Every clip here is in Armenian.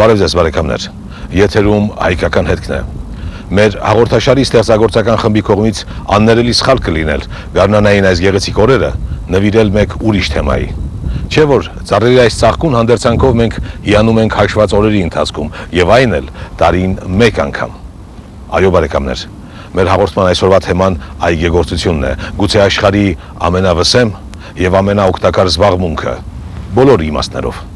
Բարև ձեզ բարեկամներ, եթերում հայկական հետքն է։ Մեր հաղորդաշարի ստեղծագործական խմբի կողմից աններելի սխալ կլինել գարնանային այս գեղեցիկ օրերը նվիրել մեկ ուրիշ թեմայի։ Չէ որ ծառերի այս ծաղկուն հանդերձանքով մենք հիանում ենք հաշված օրերի ընթացքում եւ այն էլ տարին մեկ անգամ։ Այո բարեկամներ, մեր հաղորդման այսօրվա թեման այգեգործությունն է, գուցե աշխարհի ամենավսեմ եւ ամենաօգտակար զբաղմունքը բոլոր իմաստներով։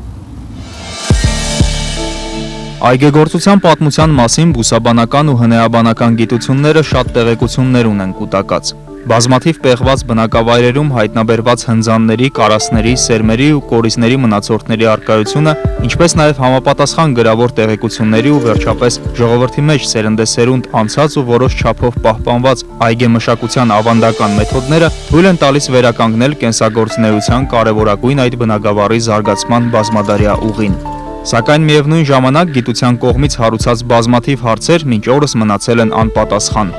Այգեգործության պատմության մասին բուսաբանական ու հնեաբանական գիտությունները շատ տեղեկություններ ունեն կուտակած։ Բազմաթիվ պեղված բնակավայրերում հայտնաբերված հնձանների, կարասների, սերմերի ու կորիզների մնացորդների առկայությունը, ինչպես նաև համապատասխան գրավոր տեղեկությունների ու վերջապես ժողովրդի մեջ սերնդեսերունդ անցած ու որոշ չափով պահպանված այգեմշակության ավանդական մեթոդները թույլ են տալիս վերականգնել կենսագործունեության կարևորագույն այդ բնակավարի զարգացման բազմադարյա ուղին։ Սակայն միևնույն ժամանակ գիտության կողմից հարուցած բազմաթիվ հարցեր մինչ օրս մնացել են անպատասխան։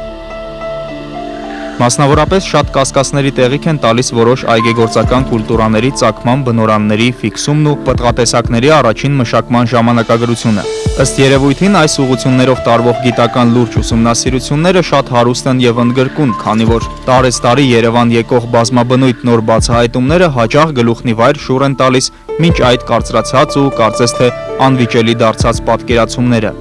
Մասնավորապես շատ կասկածների տեղիք են տալիս որոշ այգեգործական կուլտուրաների ծագման բնորանների ֆիքսումն ու պտղատեսակների առաջին մշակման ժամանակագրությունը։ Ըստ երևույթին այս ուղղություններով տարվող գիտական լուրջ ուսումնասիրությունները շատ հարուստ են եւ ընդգրկուն, քանի որ տարեստարի Երևան եկող բազմաբնույթ նոր բացահայտումները հաճախ գլուխնի վայր շուռ են տալիս մինչ այդ կարծրացած ու կարծես թե անվիճելի դարձած պատկերացումները։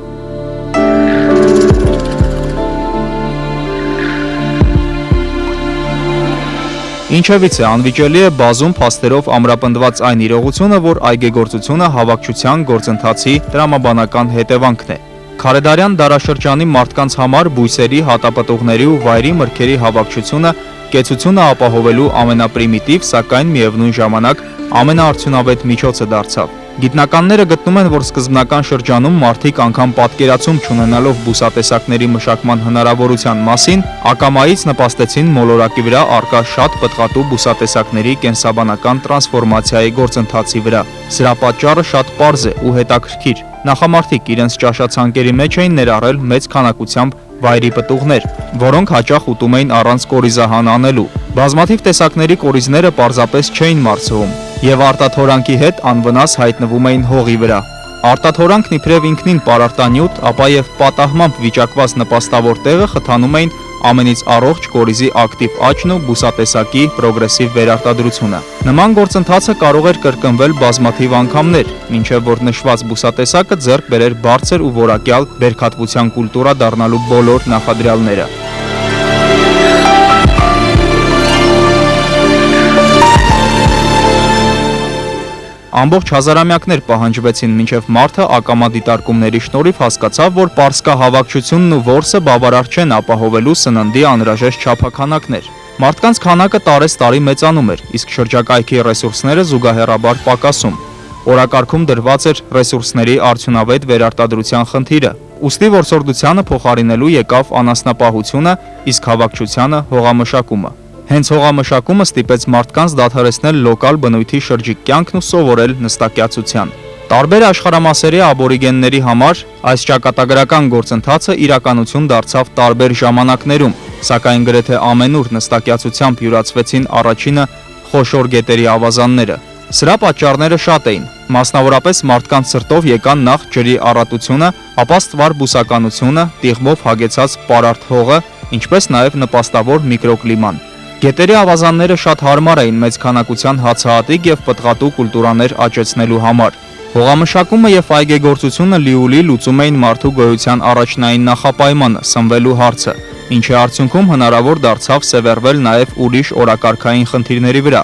Ինչևից է անվիճելի է բազում փաստերով ամրապնդված այն իրողությունը, որ այգեգործությունը հավաքչության գործընթացի տրամաբանական հետևանքն է։ Քարեդարյան դարաշրջանի մարդկանց համար բույսերի, հատապտուղների ու վայրի մրգերի հավաքչությունը կեցությունը ապահովելու ամենապրիմիտիվ, սակայն միևնույն ժամանակ ամենաարդյունավետ միջոցը դարձավ։ Գիտնականները գտնում են, որ սկզբնական շրջանում մարդիկ անգամ պատկերացում չունենալով բուսատեսակների մշակման հնարավորության մասին, ակամայից նպաստեցին մոլորակի վրա առկա շատ պտղատու բուսատեսակների կենսաբանական տրանսֆորմացիայի գործընթացի վրա։ Սրա պատճառը շատ պարզ է ու հետաքրքիր։ Նախամարդիկ իրենց ճաշացանկերի մեջ էին ներառել մեծ քանակությամբ վայրի պտուղներ, որոնք հաճախ ուտում էին առանց կորիզահան անելու։ Բազմաթիվ տեսակների կորիզները պարզապես չէին մարսվում եւ արտաթորանքի հետ անվնաս հայտնվում էին հողի վրա։ Արտաթորանքն իբրև ինքնին պարարտանյութ, ապա եւ պատահմամբ վիճակված նպաստավոր տեղը խթանում էին ամենից առողջ կորիզի ակտիվ աճն ու բուսատեսակի պրոգրեսիվ վերարտադրությունը։ Նման գործընթացը կարող էր կրկնվել բազմաթիվ անգամներ, մինչև որ նշված բուսատեսակը ձեռք բերեր բարձր ու որակյալ բերքատվության կուլտուրա դառնալու բոլոր նախադրյալները։ Ամբողջ հազարամյակներ պահանջվեցին, մինչև մարդը ակամա դիտարկումների շնորհիվ հասկացավ, որ պարսկա հավաքչությունն ու որսը բավարար չեն ապահովելու սննդի անհրաժեշտ չափաքանակներ։ Մարդկանց քանակը տարեստարի մեծանում էր, իսկ շրջակայքի ռեսուրսները զուգահեռաբար պակասում։ Օրակարգում դրված էր ռեսուրսների արդյունավետ վերարտադրության խնդիրը։ Ուստի որսորդությանը փոխարինելու եկավ անասնապահությունը, իսկ հավաքչությանը հողամշակումը։ Հենց հողամշակումը ստիպեց մարդկանց դադարեցնել լոկալ բնույթի շրջիկ կյանքն ու սովորել նստակյացության։ Տարբեր աշխարհամասերի աբորիգենների համար այս ճակատագրական գործընթացը իրականություն դարձավ տարբեր ժամանակներում, սակայն գրեթե ամենուր նստակյացությամբ յուրացվեցին առաջինը խոշոր գետերի ավազանները։ Սրա պատճառները շատ էին, մասնավորապես մարդկանց սրտով եկան նախ ջրի առատությունը, ապա ստվար բուսականությունը, տիղմով հագեցած պարարտ հողը, ինչպես նաև նպաստավոր միկրոկլիման։ Գետերի ավազանները շատ հարմար էին մեծ քանակության հացահատիկ եւ պտղատու կուլտուրաներ աճեցնելու համար։ Հողամշակումը եւ այգեգործությունը լիուլի լուծում էին մարդու գոյության առաջնային նախապայմանը՝ սնվելու հարցը, ինչի արդյունքում հնարավոր դարձավ սևեռվել նաեւ ուրիշ օրակարգային խնդիրների վրա,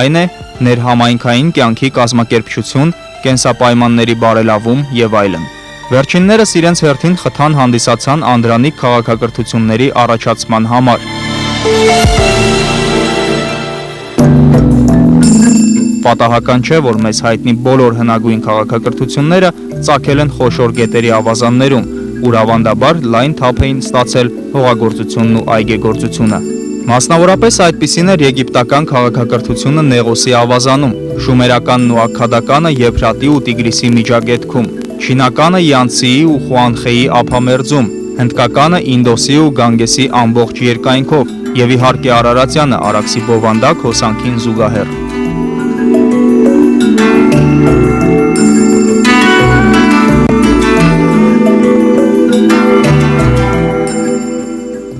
այն է ներհամայնքային կյանքի կազմակերպչություն, կենսապայմանների բարելավում եւ այլն։ Վերջիններս իրենց հերթին խթան հանդիսացան անդրանիկ քաղաքակրթությունների առաջացման համար։ Պատահական չէ, որ մեզ հայտնի բոլոր հնագույն քաղաքակրթությունները ծագել են խոշոր գետերի ավազաններում, ուր ավանդաբար լայն թափ էին ստացել հողագործությունն ու այգեգործությունը։ Մասնավորապես այդպիսին էր եգիպտական քաղաքակրթությունը Նեղոսի ավազանում, շումերականն ու աքքադականը Եփրատի ու Տիգրիսի միջագետքում, չինականը Յանցիի ու Խուանխեի ափամերձում, հնդկականը Ինդոսի ու Գանգեսի ամբողջ երկայնքով եւ իհարկե Արարատյանը Արաքսի բովանդակ հոսանքին զուգահեռ։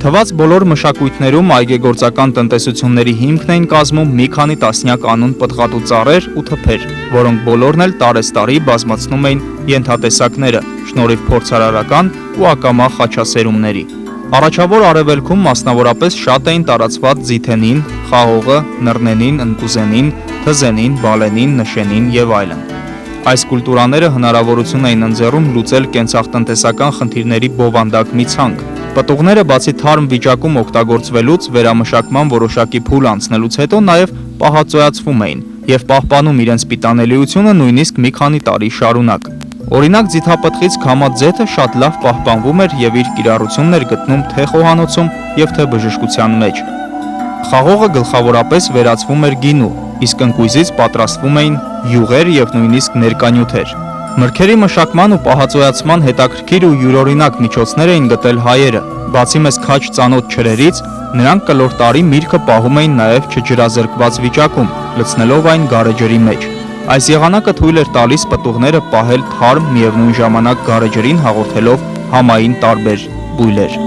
Թված բոլոր մշակույթներում այգեգործական տնտեսությունների հիմքն էին կազմում մի քանի տասնյակ անուն պտղատու ծառեր ու թփեր, որոնք բոլորն էլ տարեստարի բազմացնում էին ենթատեսակները, շնորհիվ փորձարարական ու ակամա խաչասերումների։ Առաջավոր արևելքում մասնավորապես շատ էին տարածված ձիթենին, խաղողը, նռնենին, ընկուզենին, թզենին, բալենին, նշենին եւ այլն։ Այս կուլտուրաները հնարավորություն էին ընձեռում լուծել կենցաղտնտեսական խնդիրների բովանդակ մի ցանկ։ Պտուղները բացի թարմ վիճակում օգտագործվելուց վերամշակման որոշակի փուլ անցնելուց հետո նաև պահածոյացվում էին եւ պահպանում իրենց պիտանելիությունը նույնիսկ մի քանի տարի շարունակ։ Օրինակ ձիթապտղից քամած ձեթը շատ լավ պահպանվում էր եւ իր կիրառությունն էր գտնում թե խոհանոցում եւ թե բժշկության մեջ։ Խաղողը գլխավորապես վերածվում էր գինու, իսկ ընկույզից պատրաստվում էին յուղեր եւ նույնիսկ ներկանյութեր։ Մրգերի մշակման ու պահածոյացման հետաքրքիր ու յուրօրինակ միջոցներ էին գտել հայերը։ Բացի մեզ քաջ ծանոթ չրերից, նրանք կլոր տարի միրգը պահում էին նաև չջրազրկված վիճակում, լցնելով այն գարեջրի մեջ։ Այս եղանակը թույլ էր տալիս պտուղները պահել թարմ, միևնույն ժամանակ գարեջրին հաղորդելով համային տարբեր բույլեր։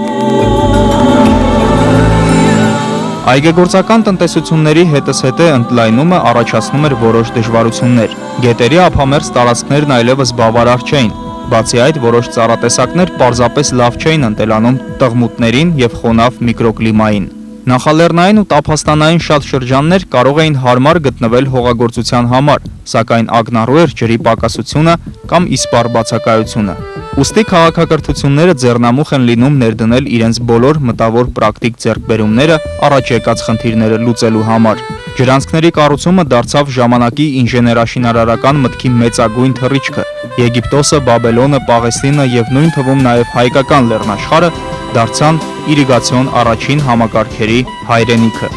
Այգեգործական տնտեսությունների հետզհետե ընդլայնումը առաջացնում էր որոշ դժվարություններ։ Գետերի ափամերձ տարածքներն այլևս բավարար չէին։ Բացի այդ, որոշ ծառատեսակներ պարզապես լավ չէին ընտելանում տղմուտներին եւ խոնավ միկրոկլիմային։ Նախալեռնային ու տափաստանային շատ շրջաններ կարող էին հարմար գտնվել հողագործության համար, սակայն ակնառու էր ջրի պակասությունը կամ իսպառ բացակայությունը։ Ուստի քաղաքակրթությունները ձեռնամուխ են լինում ներդնել իրենց բոլոր մտավոր պրակտիկ ձեռքբերումները առաջ եկած խնդիրները լուծելու համար։ Ջրանցքների կառուցումը դարձավ ժամանակի ինժեներաշինարարական մտքի մեծագույն թռիչքը։ Եգիպտոսը, Բաբելոնը, Պաղեստինը եւ նույն թվում նաեւ հայկական լեռնաշխարհը դարձան իրիգացիոն առաջին համակարգերի հայրենիքը։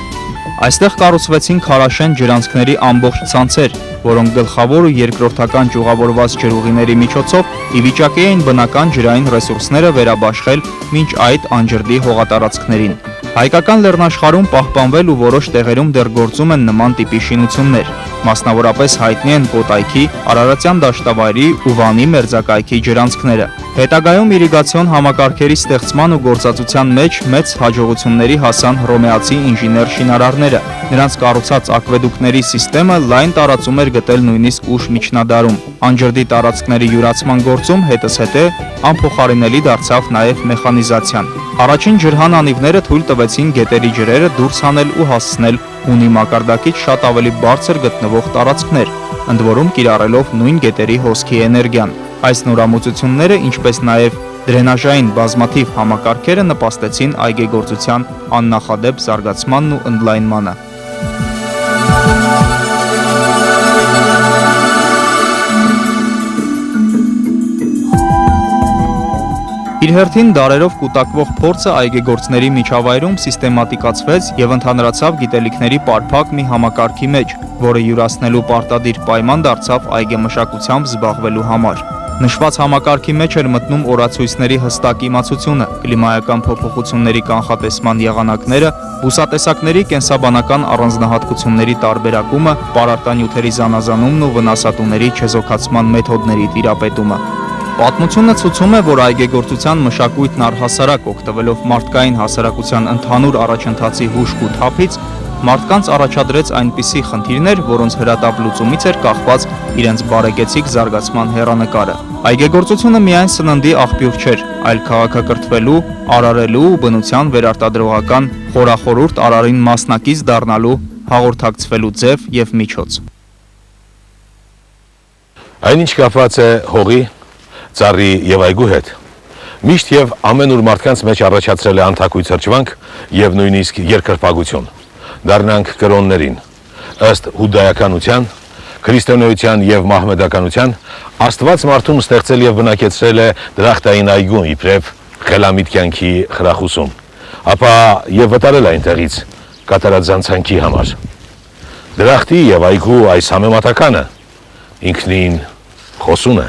Այստեղ կառուցվեցին քարաշեն ջրանցքների ամբողջ ցանցեր, որոնք գլխավոր ու երկրորդական ճյուղավորված ջրուղիների միջոցով ի վիճակի էին բնական ջրային ռեսուրսները վերաբաշխել մինչ այդ անջրդի հողատարածքներին։ Հայկական լեռնաշխարհում պահպանվել ու որոշ տեղերում դեռ գործում են նման տիպի շինություններ։ Մասնավորապես հայտնի են Կոտայքի, Արարատյան դաշտավայրի ու Վանի մերձակայքի ջրանցքները։ Հետագայում իրիգացիոն համակարգերի ստեղծման ու գործածության մեջ մեծ հաջողությունների հասան հռոմեացի ինժեներ-շինարարները։ Նրանց կառուցած ակվեդուկների սիստեմը լայն տարածում էր գտել նույնիսկ ուշ միջնադարում։ Անջրդի տարածքների յուրացման գործում հետզհետե անփոխարինելի դարձավ նաև մեխանիզացիան։ Առաջին ջրհան անիվները թույլ տվեցին գետերի ջրերը դուրս հանել ու հասցնել ունի մակարդակից շատ ավելի բարձր գտնվող տարածքներ, ընդ որում կիրառելով նույն գետերի հոսքի էներգիան։ Այս նորամուծությունները, ինչպես նաև դրենաժային բազմաթիվ համակարգերը նպաստեցին այգեգործության աննախադեպ զարգացմանն ու ընդլայնմանը։ Իր հերթին դարերով կուտակվող փորձը այգեգործների միջավայրում սիստեմատիկացվեց եւ ընդհանրացավ գիտելիքների պարփակ մի համակարգի մեջ, որը յուրացնելու պարտադիր պայման դարձավ այգեմշակությամբ զբաղվելու համար։ Նշված համակարգի մեջ էր մտնում օրացույցների հստակ իմացությունը, կլիմայական փոփոխությունների կանխատեսման եղանակները, բուսատեսակների կենսաբանական առանձնահատկությունների տարբերակումը, պարարտանյութերի զանազանումն ու վնասատուների չեզոքացման մեթոդների տիրապետումը։ Պատմությունը ցույցում է, որ այգեգործության մշակույթն առհասարակ օգտվելով մարդկային հասարակության ընդհանուր առաջընթացի հուշք ու թափից մարդկանց առաջադրեց այնպիսի խնդիրներ, որոնց հրատապ լուծումից էր կախված իրենց բարեկեցիկ զարգացման հեռանկարը։ Այգեգործությունը միայն սննդի աղբյուր չէր, այլ քաղաքակրթվելու, արարելու ու բնության վերարտադրողական խորախորուրդ արարին մասնակից դառնալու հաղորդակցվելու ձև եւ միջոց։ Այնինչ կապված է հողի, ծառի եւ այգու հետ, միշտ եւ ամենուր մարդկանց մեջ առաջացրել է անթակույց հրճվանք եւ նույնիսկ երկրպագություն։ Դառնանք կրոններին, ըստ հուդայականության, քրիստոնեության եւ մահմեդականության, Աստված մարդում ստեղծել եւ բնակեցրել է դրախտային այգուն իբրև խելամիտ կյանքի խրախուսում, ապա եւ վտարել այնտեղից կատարած զանցանքի համար։ Դրախտի եւ այգու այս համեմատականը ինքնին խոսուն է։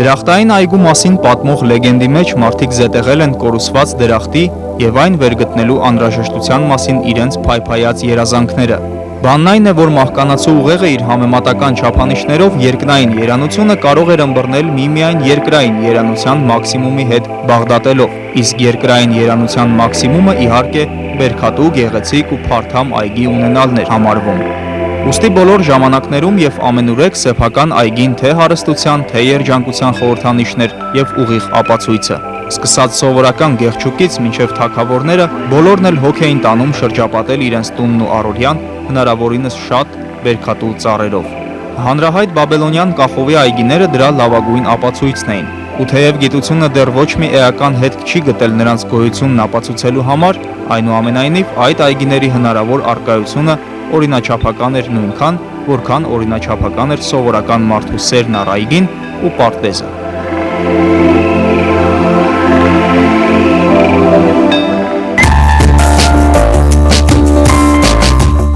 Դրախտային այգու մասին պատմող լեգենդի մեջ մարդիկ զետեղել են կորուսված դրախտի եւ այն վերգտնելու անհրաժեշտության մասին իրենց փայփայած երազանքները։ Բանն այն է, որ մահկանացու ուղեղը իր համեմատական չափանիշներով երկնային երանությունը կարող էր ըմբռնել միմիայն երկրային երանության մաքսիմումի հետ բաղդատելով, իսկ երկրային երանության մաքսիմումը իհարկե բերքատու, գեղեցիկ ու փարթամ այգի ունենալն էր համարվում։ Ուստի բոլոր ժամանակներում եւ ամենուրեք սեփական այգին թե հարստության, թե երջանկության խորհրդանիշներ եւ ուղիղ ապացույցը։ Սկսած սովորական գեղչուկից մինչև թագավորները բոլորն էլ հոգ էին տանում շրջապատել իրենց տունն ու առօրյան հնարավորինս շատ բերքատու ծառերով։ Հանրահայտ բաբելոնյան կախովի այգիները դրա լավագույն ապացույցն էին։ Ու թեև գիտությունը դեռ ոչ մի էական հետք չի գտել նրանց գոյությունն ապացուցելու համար, այնուամենայնիվ այդ այգիների հնարավոր առկայությունը օրինաչափական էր նույնքան, որքան օրինաչափական էր սովորական մարդու սերն առ այգին ու պարտեզը։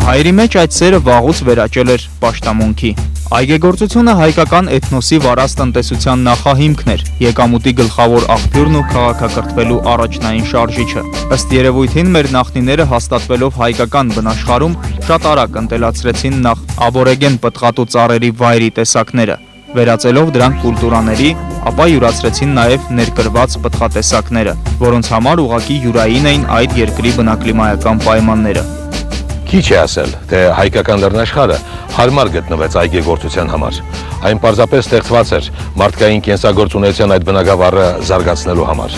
Հայերի մեջ այդ սերը վաղուց վերաճել էր պաշտամունքի։ Այգեգործությունը հայկական էթնոսի վարած տնտեսության նախահիմքն էր, եկամուտի գլխավոր աղբյուրն ու քաղաքակրթվելու առաջնային շարժիչը։ Ըստ երևույթին մեր նախնիները հաստատվելով հայկական բնաշխարհում շատ արագ ընտելացրեցին նախ աբորեգեն պտղատու ծառերի վայրի տեսակները, վերածելով դրանք կուլտուրաների, ապա յուրացրեցին նաև ներկրված պտղատեսակները, որոնց համար ուղղակի յուրային էին այդ երկրի բնակլիմայական պայմանները։ Քիչ է ասել, թե հայկական լեռնաշխարհը հարմար գտնվեց այգեգործության համար։ Այն պարզապես ստեղծված էր մարդկային կենսագործունեության այդ բնագավառը զարգացնելու համար։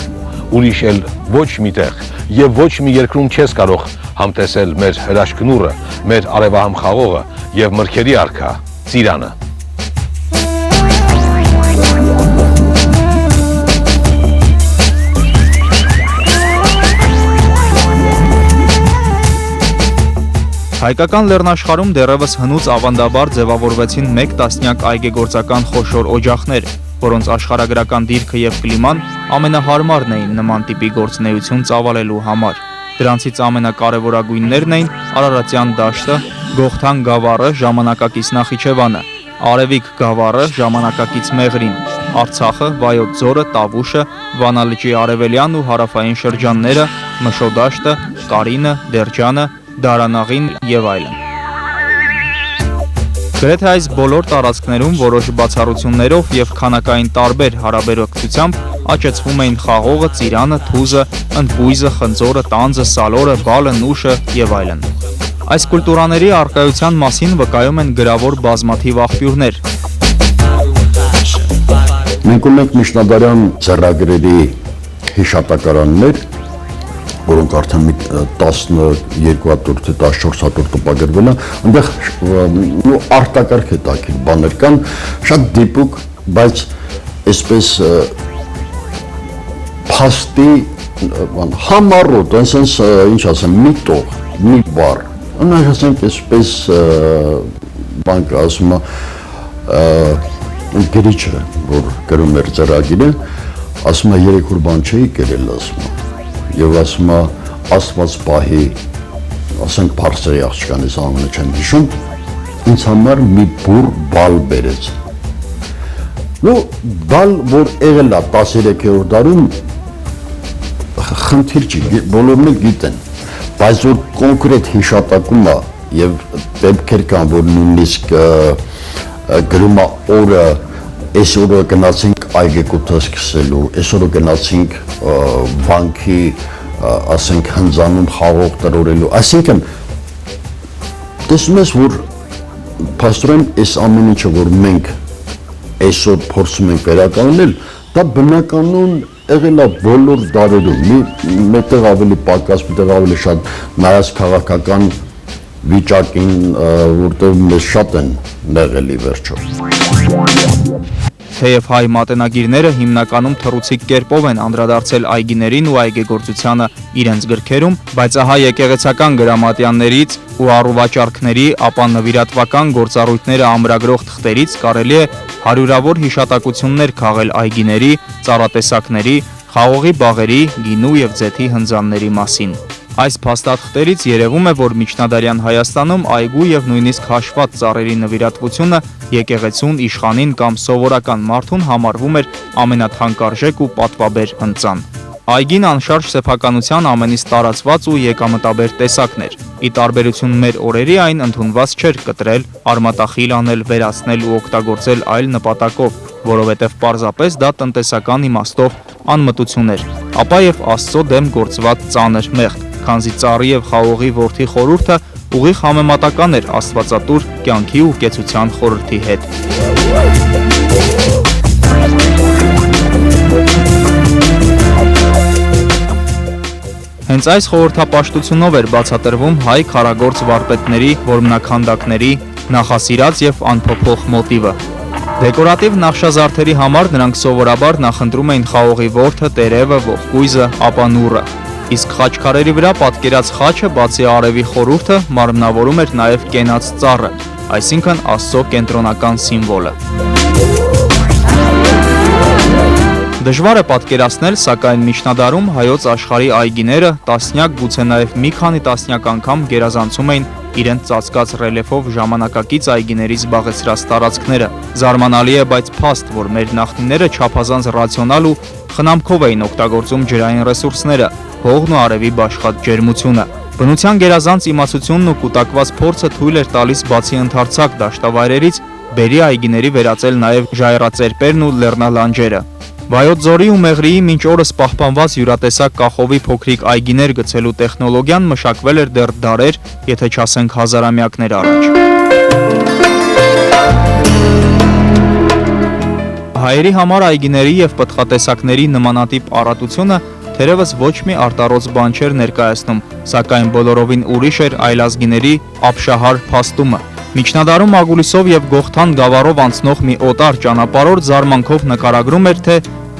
Ուրիշ էլ ոչ մի տեղ եւ ոչ մի երկրում չես կարող համտեսել մեր հրաշքնուրը, մեր արևահամ խաղողը եւ մրգերի արքա ծիրանը։ Հայկական լեռնաշխարհում դեռևս հնուց ավանդաբար ձևավորվեցին մեկ տասնյակ այգեգործական խոշոր օջախներ, որոնց աշխարհագրական դիրքը եւ կլիման ամենահարմարն էին նման տիպի գործունեություն ծավալելու համար։ Դրանցից ամենակարևորագույններն էին Արարատյան դաշտը, Գողթան գավառը, ժամանակակից Նախիջևանը, Արևիկ գավառը, ժամանակակից Մեղրին, Արցախը, Վայոց ձորը, Տավուշը, Վանալճի արևելյան ու հարավային շրջանները, Մշո դաշտը, Կարինը, Դերջանը, Դարանաղին եւ այլն։ Գրեթե այս բոլոր տարածքներում որոշ բացառություններով եւ քանակային տարբեր հարաբերակցությամբ աճեցվում էին խաղողը, ծիրանը, թուզը, ընդ-բույզը, խնձորը, տանձը, սալորը, բալը, նուշը եւ այլն։ Այս կուլտուրաների առկայության մասին վկայում են գրավոր բազմաթիվ աղբյուրներ։ Մենք ունենք միջնադարյան ձեռագրերի հիշատակարաններ, որոնք արդեն 12-րդ թե 14-րդ տպագրվել են, այնտեղ արտակարգ հետաքրքիր բաներ կան, շատ դիպուկ, բայց այսպես փաստի համառոտ, այնպես ինչ ասեմ, մի տող, մի բառ, այնպես ասենք, այսպես բան կա, ասում է գրիչը, որ գրում էր ծրագիրը, ասում է 3 օր բան չէի գրել, ասում է։ Եվ ասում է Աստված պահի, ասենք Փարսերի աղջկանից անունը չեմ հիշում, ինձ համար մի բուռ բալ բերեց։ Ու բալ, որ եղել է 13-րդ դարում, խնդիր չի, բոլորն էլ գիտեն, բայց որ կոնկրետ հիշատակում է եւ դեպքեր կան, որ նույնիսկ գրում է օրը, այս օրը գնացինք այգեկոթը սկսելու, այս օրը գնացինք վանքի, ասենք հնձանում խաղող տրորելու, այսինքն տեսնում ես, որ փաստորեն այս ամեն ինչը, որ մենք այսօր փորձում ենք վերականգնել, դա բնականon եղել է բոլոր դարերում, մեկտեղ ավելի պակաս, մեկտեղ ավելի շատ, նայած քաղաքական վիճակին, որտեղ մեզ շատ են նեղել ի վերջո։ Թեև հայ մատենագիրները հիմնականում թռուցիկ կերպով են անդրադարձել այգիներին ու այգեգործությանը իրենց գրքերում, բայց ահա եկեղեցական գրամատյաններից ու առուվաճառքների, ապա նվիրատվական գործառույթները ամրագրող թղթերից կարելի է հարյուրավոր հիշատակություններ քաղել այգիների, ծառատեսակների, խաղողի բաղերի, գինու եւ ձեթի հնձանների մասին։ Այս փաստաթղթերից երևում է, որ միջնադարյան Հայաստանում այգու եւ նույնիսկ հաշված ծառերի նվիրատվությունը եկեղեցուն, իշխանին կամ սովորական մարդուն համարվում էր ամենաթանկարժեք ու պատվաբեր հնձան։ Այգին անշարժ սեփականության ամենից տարածված ու եկամտաբեր տեսակն էր։ Ի տարբերություն մեր օրերի այն ընդունված չէր կտրել, արմատախիլ անել, վերացնել ու օգտագործել այլ նպատակով, որովհետև պարզապես դա տնտեսական իմաստով անմտություն էր, ապա եւ Աստծո դեմ գործված ծանր մեղք, քանզի ծառի եւ խաղողի որդի խորհուրդը ուղիղ համեմատական էր աստվածատուր կյանքի ու կեցության խորհրդի հետ։ Հենց այս խորհրդապաշտությունով էր բացատրվում հայ քարագործ վարպետների, որմնաքանդակների նախասիրած եւ անփոփոխ մոտիվը։ Դեկորատիվ նախշազարդերի համար նրանք սովորաբար նախընտրում էին խաղողի որդը, տերևը, ողկույզը, ապա նուռը։ Իսկ խաչքարերի վրա պատկերած խաչը, բացի արևի խորհուրդը, մարմնավորում էր նաեւ կենաց ծառը, այսինքն Աստծո կենտրոնական սիմվոլը։ Դժվար է պատկերացնել, սակայն միջնադարում հայոց աշխարհի այգիները տասնյակ, գուցե նաև մի քանի տասնյակ անգամ գերազանցում էին իրենց ծածկած ռելիեֆով ժամանակակից այգիների զբաղեցրած տարածքները։ Զարմանալի է, բայց փաստ, որ մեր նախնիները չափազանց ռացիոնալ ու խնամքով էին օգտագործում ջրային ռեսուրսները, հողն ու արևի բաշխած ջերմությունը։ Բնության գերազանց իմացությունն ու կուտակված փորձը թույլ էր տալիս բացի ընդարձակ դաշտավայրերից, բերի այգիների վերածել նաև ժայռածերպերն ու լեռնալանջերը։ Վայոց ձորի ու Մեղրիի մինչ օրս պահպանված յուրատեսակ կախովի փոքրիկ այգիներ գցելու տեխնոլոգիան մշակվել էր դեռ դարեր, եթե չասենք հազարամյակներ առաջ։ Հայերի համար այգիների եւ պտղատեսակների նմանատիպ առատությունը թերևս ոչ մի արտառոց բան չէր ներկայացնում, սակայն բոլորովին ուրիշ էր այլազգիների ապշահար փաստումը։ Միջնադարում Ագուլիսով եւ Գողթան գավառով անցնող մի օտար ճանապարհորդ զարմանքով նկարագրում էր, թե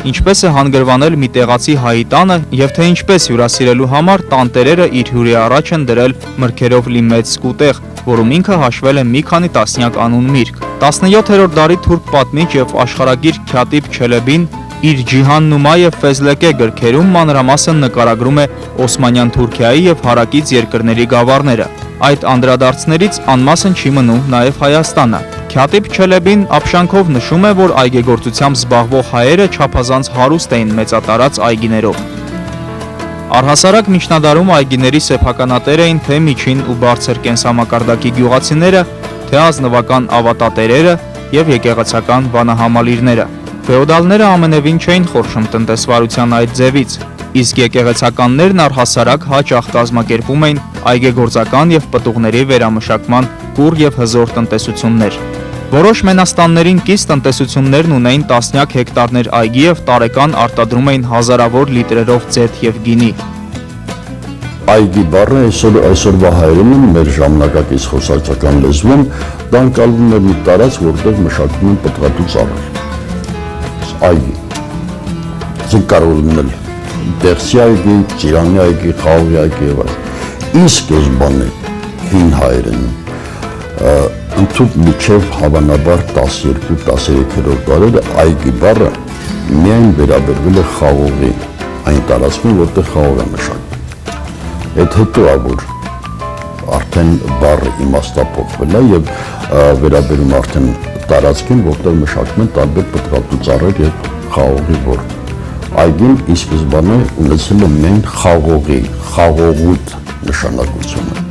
ինչպես է հանգրվանել մի տեղացի հայի տանը եւ թե ինչպես հյուրասիրելու համար տանտերերը իր հյուրի առաջ են դրել մրգերով լի մեծ սկուտեղ, որում ինքը հաշվել է մի քանի տասնյակ անուն միրգ։ 17-րդ դարի թուրք պատմիչ եւ աշխարհագիր Քյաթիբ Չելեբին իր Ջիհան Նումա եւ Ֆեզլեկե գրքերում մանրամասն նկարագրում է Օսմանյան Թուրքիայի եւ հարակից երկրների գավառները։ Այդ անդրադարձներից անմասն չի մնում նաև Հայաստանը։ Քյաթիբ Չելեբին ապշանքով նշում է, որ այգեգործությամբ զբաղվող հայերը չափազանց հարուստ էին մեծատարած այգիներով։ Առհասարակ միջնադարում այգիների սեփականատեր էին թե միջին ու բարձր կենսամակարդակի գյուղացիները, թե ազնվական ավատատերերը եւ եկեղեցական վանահամալիրները։ Ֆեոդալները ամենևին չէին խորշում տնտեսվարության այդ ձևից, իսկ եկեղեցականներն առհասարակ հաճախ կազմակերպում էին այգեգործական եւ պտուղների վերամշակման կուռ եւ հզոր տնտեսություններ։ Որոշ մենաստաններին կից տնտեսություններն ունեին տասնյակ հեկտարներ այգի եւ տարեկան արտադրում էին հազարավոր լիտրերով ձեթ եւ գինի։ Այգի բառը այսօրվա հայերենում մեր ժամանակակից խոսակցական լեզվում դա անցալվում է մի տարած, որտեղ մշակվում են պտղատու ծառեր։ Այգի։ Ձեր կարող լինել դերսի այգի, ծիրանի այգի, խաղողի այգի եւ այլն։ Իսկ այս բանը հին հայերենում ընդհանուր միջև հավանաբար 12-13-րդ դարերը այգի բառը միայն վերաբերվել է խաղողի այն տարածքին, որտեղ խաղող է մշակվում։ Այդ հետո է որ արդեն բառը իմաստափոխվել է եւ վերաբերում արդեն տարածքին, որտեղ մշակվում են տարբեր պտղատու ծառեր եւ խաղողի ворդ։ Այգին ի սկզբանե ունեցել է միայն խաղողույթ նշանակությունը։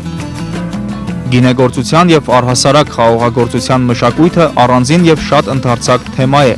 Գինեգործության եւ առհասարակ խաղողագործության մշակույթը առանձին եւ շատ ընդարձակ թեմա է,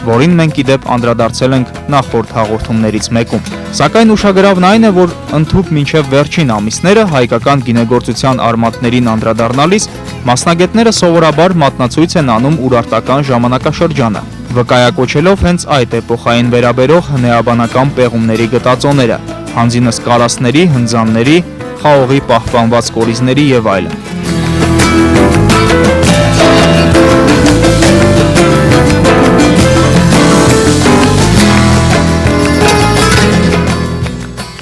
որին մենք իդեպ անդրադարձել ենք նախորդ հաղորդումներից մեկում։ Սակայն ուշագրավն այն է, որ ընդհուպ մինչև վերջին ամիսները հայկական գինեգործության արմատներին անդրադառնալիս մասնագետները սովորաբար մատնացույց են անում ուրարտական ժամանակաշրջանը, վկայակոչելով հենց այդ էպոխային վերաբերող հնեաբանական պեղումների գտածոները, հանձինս կարասների, հնձանների, խաղողի պահպանված կորիզների եւ այլն։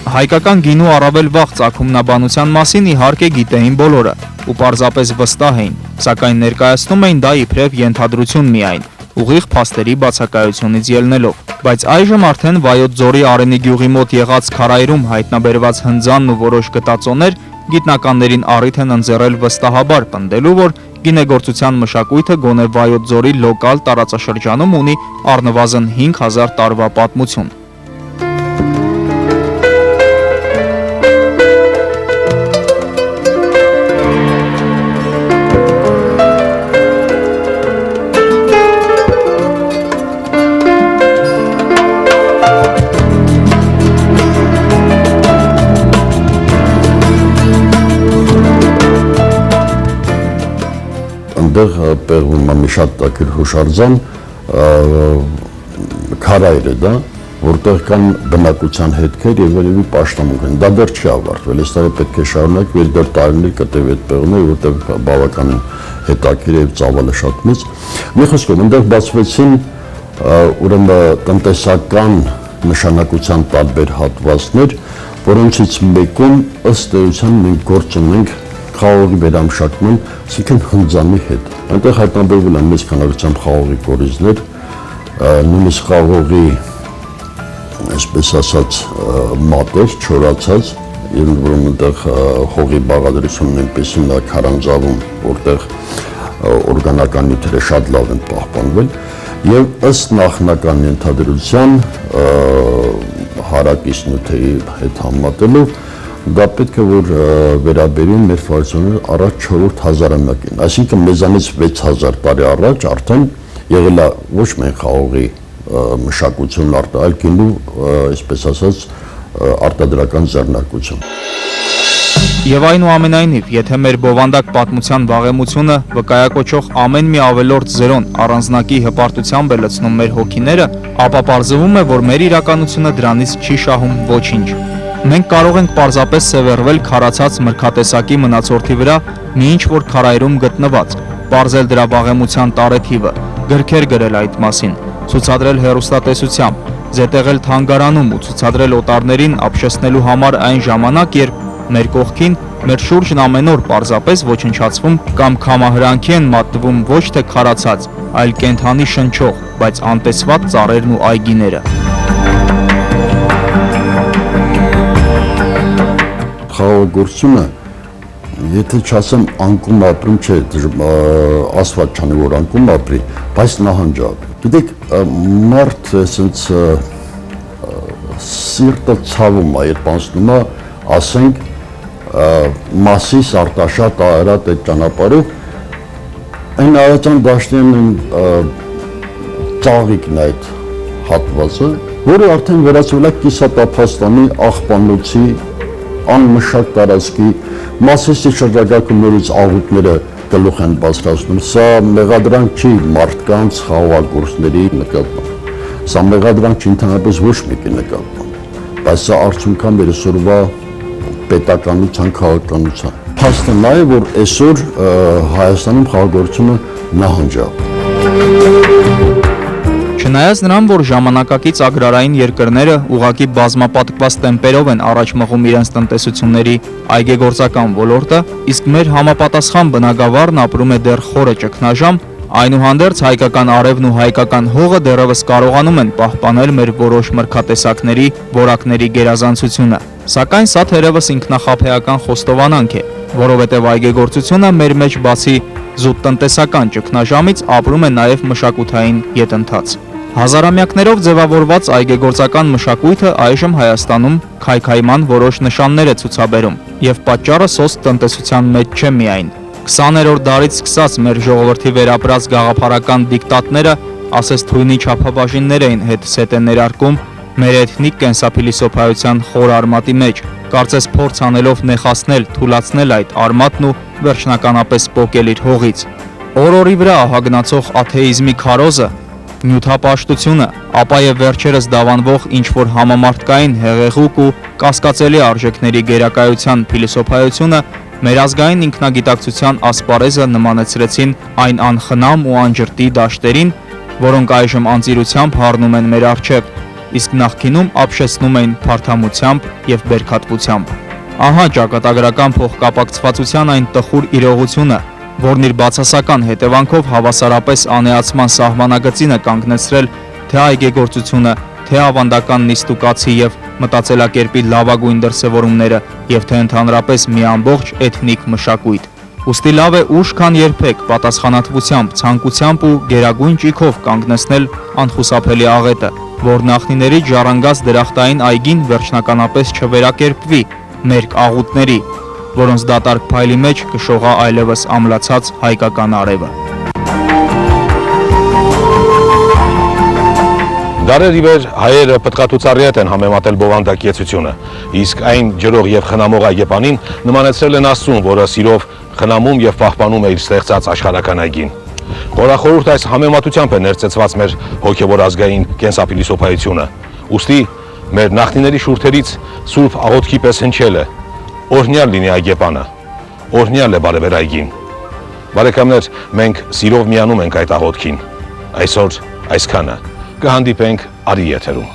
Հայկական գինու առավել վաղ ծագումնաբանության մասին իհարկե գիտեին բոլորը ու պարզապես վստահ էին, սակայն ներկայացնում էին դա իբրև ենթադրություն միայն, ուղիղ փաստերի բացակայությունից ելնելով, բայց այժմ արդեն Վայոց ձորի Արենի գյուղի մոտ եղած քարայրում հայտնաբերված հնձանն ու որոշ գտածոներ գիտնականներին առիթ են ընձեռել վստահաբար պնդելու, որ գինեգործության մշակույթը գոնե Վայոց ձորի լոկալ տարածաշրջանում ունի առնվազն 5000 տարվա պատմություն։ այնտեղ պեղվում է մի շատ տակիր հուշարձան, քարայր է դա, որտեղ կան բնակության հետքեր եւ երևի պաշտամունք են։ Դա դեռ չի ավարտվել, այս տարի պետք է շարունակվի, դեռ տարիներ կտևի այդ պեղումը, որտեղ բավականին հետաքրքիր է եւ ծավալը շատ մեծ։ Մի խոսքով, այնտեղ բացվեցին ուրեմն տնտեսական նշանակության տարբեր հատվածներ, որոնցից մեկում ըստ էության մենք գործ ունենք խաղողի վերամշակման, այսինքն հնձանի հետ։ Այնտեղ հայտնաբերվել են մեծ քանակությամբ խաղողի կորիզներ, նույնիսկ խաղողի, այսպես ասած, մատեր, չորացած, եւ որոնք այնտեղ հողի բաղադրությունն այնպեսին է քարանձավում, որտեղ օրգանական նյութերը շատ լավ են պահպանվել, եւ ըստ նախնական ենթադրության հարակից նյութերի հետ համատելով դա պետք է որ վերաբերի մեր ֆորմացիոները առաջ 4-րդ հազարամյակին, այսինքն մեզանից 6000 տարի առաջ արդեն եղել է ոչ միայն խաղողի մշակություն այլ գինու, այսպես ասած, արտադրական ձեռնարկություն։ Եվ այնուամենայնիվ, եթե մեր բովանդակ պատմության վաղեմությունը վկայակոչող ամեն մի ավելորդ զերոն առանձնակի հպարտությամբ է լցնում մեր հոգիները, ապա պարզվում է, որ մեր իրականությունը դրանից չի շահում ոչինչ։ Մենք կարող ենք պարզապես սևեռվել քարացած մրգատեսակի մնացորդի վրա մի ինչ-որ քարայրում գտնված, պարզել դրա վաղեմության տարեթիվը, գրքեր գրել այդ մասին, ցուցադրել հեռուստատեսությամբ, զետեղել թանգարանում ու ցուցադրել օտարներին ապշեցնելու համար այն ժամանակ, երբ մեր կողքին, մեր շուրջն ամեն օր պարզապես ոչնչացվում կամ քամահրանքի են մատնվում ոչ թե քարացած, այլ կենդանի շնչող, բայց անտեսված ծառերն ու այգիները։ Խաղողագործությունը, եթե չասեմ անկում ապրում չէ, ասված չանի որ անկում ապրի, բայց նահանջապ։ Գիտեք, մարդ այսպես սիրտը ցավում է, երբ անցնում է, ասենք Մասիս Արտաշատ Արարատ այդ ճանապարհով այն Արարատյան դաշտերն ծաղիկն այդ հատվածը, որը արդեն վերածվել է կիսատափաստանի աղբանոցի անմշակ տարածքի Մասիսի շրջակայքում նորից աղուտները գլուխ են բարձրացնում։ Սա մեղադրանք չի մարդկանց խաղողագործների նկատմամբ։ Սա մեղադրանք չի ընդհանրապես ոչ մեկի նկատմամբ, բայց սա արդյունք է մեր այսօրվա պետականության, քաղաքականության։ Փաստը նա է, որ այսօր Հայաստանում խաղողագործությունը նահանջապ։ Չնայած նրան, որ ժամանակակից ագրարային երկրները ուղղակի բազմապատկված տեմպերով են առաջ մղում իրենց տնտեսությունների այգեգործական ոլորտը, իսկ մեր համապատասխան բնագավառն ապրում է դեռ խորը ճգնաժամ, այնուհանդերձ հայկական արևն ու հայկական հողը դեռևս կարողանում են պահպանել մեր որոշ մրգատեսակների, որակների գերազանցությունը։ Սակայն սա թերևս ինքնախաբեական խոստովանանք է, որովհետև այգեգործությունը մեր մեջ բացի զուտ տնտեսական ճգնաժամից ապրում է նաև մշակութային յետընթաց։ Հազարամյակներով ձևավորված այգեգործական մշակույթը այժմ Հայաստանում քայքայման որոշ նշաններ է ցուցաբերում, եւ պատճառը սոսկ տնտեսության մեջ չէ միայն։ 20-րդ դարից սկսած մեր ժողովրդի վերապրած գաղափարական դիկտատները ասես թույնի չափաբաժիններ էին հետ սետ է ներարկում մեր էթնիկ կենսափիլիսոփայության խոր արմատի մեջ, կարծես փորձ անելով նեխացնել, թուլացնել այդ արմատն ու վերջնականապես պոկել իր հողից։ Օր-օրի վրա ահագնացող աթեիզմի քարոզը, նյութապաշտությունը, ապա եւ վերջերս դավանվող ինչ-որ համամարտկային հեղեղուկ ու կասկածելի արժեքների գերակայության փիլիսոփայությունը մեր ազգային ինքնագիտակցության ասպարեզը նմանեցրեցին այն անխնամ ու անջրտի դաշտերին, որոնք այժմ անծիրությամբ հառնում են մեր առջև, իսկ նախկինում ապշեցնում էին փարթամությամբ եւ բերքատվությամբ։ Ահա ճակատագրական փոխկապակցվածության այն տխուր իրողությունը, որն իր բացասական հետևանքով հավասարապես անեացման սահմանագծին է կանգնեցրել թե այգեգործությունը, թե ավանդական նիստուկացի եւ մտածելակերպի լավագույն դրսևորումները եւ թե ընդհանրապես մի ամբողջ էթնիկ մշակույթ։ Ուստի լավ է ուշ քան երբեք պատասխանատվությամբ, ցանկությամբ ու գերագույն ճիգով կանգնեցնել անխուսափելի աղետը, որ նախնիների ժառանգած դրախտային այգին վերջնականապես չվերակերպվի մերկ աղուտների, որոնց դատարկ փայլի մեջ կշողա այլևս ամլացած հայկական արևը։ Դարերի վեր հայերը պտղատուցառի հետ են համեմատել բովանդակեցությունը, իսկ այն ջրող եւ խնամող այգեպանին նմանեցրել են Աստծուն, որը սիրով խնամում եւ պահպանում է իր ստեղծած աշխարհական այգին։ Խորախորհուրդ այս համեմատությամբ է ներծծված մեր հոգեվոր ազգային կենսափիլիսոփայությունը։ Ուստի մեր նախնիների շուրթերից սուրբ աղոթքի պես հնչել է. օրհնյալ լինի այգեպանը, օրհնյալ է բարևեր այգին։ Բարեկամներ, մենք սիրով միանում ենք այդ աղոթքին։ Այսօր այսքանը։ Կհանդիպենք արի եթերում։